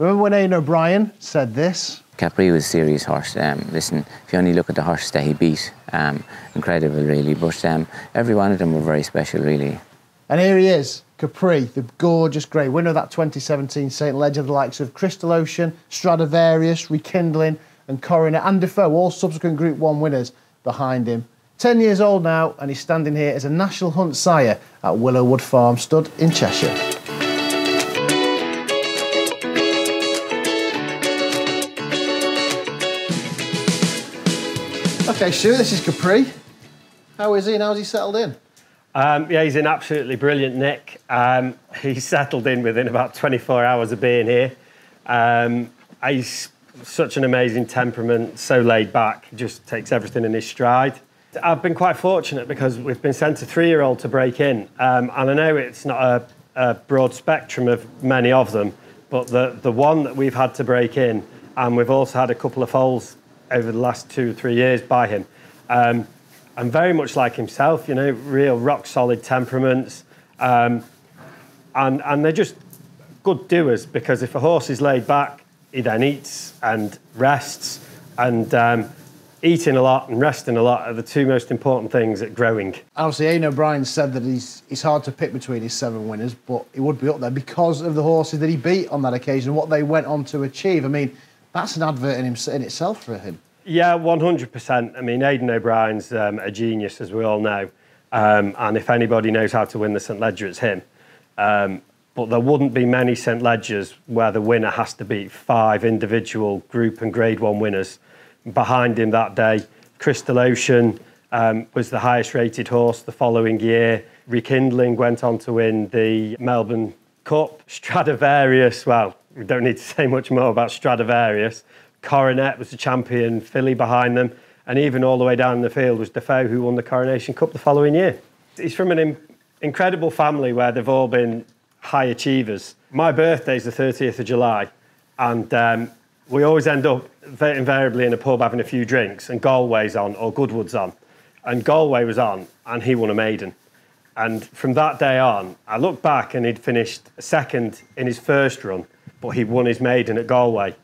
Remember when Aidan O'Brien said this? Capri was a serious horse. Listen, if you only look at the horse that he beat, incredible really, but every one of them were very special really. And here he is, Capri, the gorgeous grey, winner of that 2017 St Leger, the likes of Crystal Ocean, Stradivarius, Rekindling and Coronet and Defoe, all subsequent Group 1 winners behind him. 10 years old now, and he's standing here as a National Hunt sire at Willow Wood Stud in Cheshire. Okay, Stu, this is Capri. How is he and how's he settled in? Yeah, he's in absolutely brilliant nick. He's settled in within about 24 hours of being here. He's such an amazing temperament, so laid back, just takes everything in his stride. I've been quite fortunate because we've been sent a 3-year-old to break in, and I know it's not a broad spectrum of many of them, but the one that we've had to break in, and we've also had a couple of foals over the last 2 or 3 years by him, and very much like himself, you know, real rock-solid temperaments, and they're just good doers, because if a horse is laid back, he then eats and rests, and eating a lot and resting a lot are the 2 most important things at growing. Obviously, Aidan O'Brien said that he's hard to pick between his 7 winners, but he would be up there because of the horses that he beat on that occasion and what they went on to achieve. I mean, that's an advert in itself for him. Yeah, 100%. I mean, Aidan O'Brien's a genius, as we all know. And if anybody knows how to win the St Leger, it's him. But there wouldn't be many St Legers where the winner has to beat 5 individual Group and Grade 1 winners. Behind him that day, Crystal Ocean was the highest rated horse the following year. Rekindling went on to win the Melbourne Cup. Stradivarius, well, we don't need to say much more about Stradivarius. Coronet was the champion filly behind them. And even all the way down the field was Defoe, who won the Coronation Cup the following year. He's from an incredible family where they've all been high achievers. My birthday's the 30th of July, and we always end up very invariably in a pub having a few drinks, and Galway's on, or Goodwood's on. And Galway was on, and he won a maiden. And from that day on, I look back and he'd finished 2nd in his first run, but he'd won his maiden at Galway.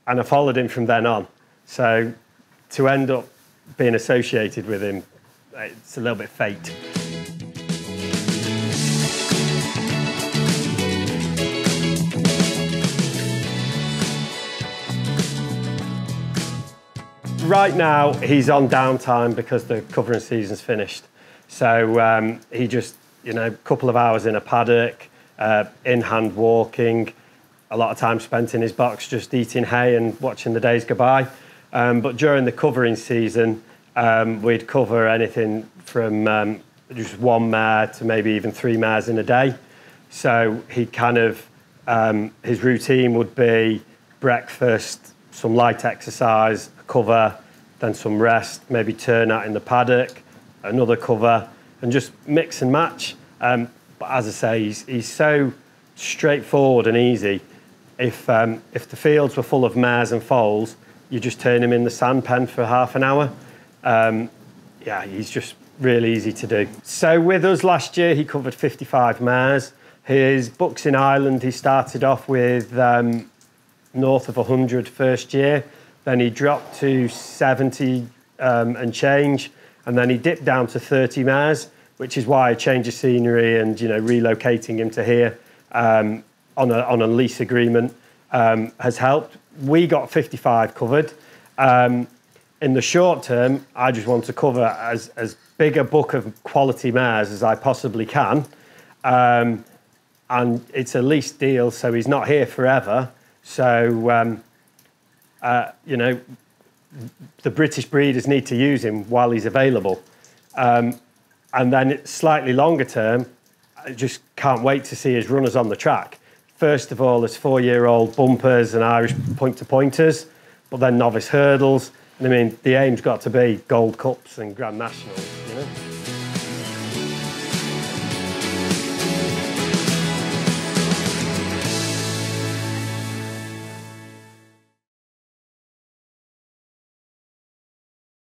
And I followed him from then on. So to end up being associated with him, it's a little bit fate. Right now, he's on downtime because the covering season's finished. So he just, you know, a couple of hours in a paddock, in-hand walking, a lot of time spent in his box just eating hay and watching the days go by. But during the covering season, we'd cover anything from just 1 mare to maybe even 3 mares in a day. So he kind of, his routine would be breakfast, some light exercise, a cover, then some rest, maybe turn out in the paddock, another cover, and just mix and match. But as I say, he's so straightforward and easy. If the fields were full of mares and foals, you just turn him in the sand pen for half an hour. Yeah, he's just really easy to do. So with us last year, he covered 55 mares. His books in Ireland, he started off with north of 100 first year. Then he dropped to 70 and change. And then he dipped down to 30 mares, which is why a change of scenery and, you know, relocating him to here on a lease agreement has helped. We got 55 covered. In the short term, I just want to cover as big a book of quality mares as I possibly can. And it's a lease deal, so he's not here forever. So, you know, the British breeders need to use him while he's available. And then slightly longer term, I just can't wait to see his runners on the track. First of all, there's 4-year-old bumpers and Irish point-to-pointers, but then novice hurdles. And I mean, the aim's got to be Gold Cups and Grand Nationals, you know?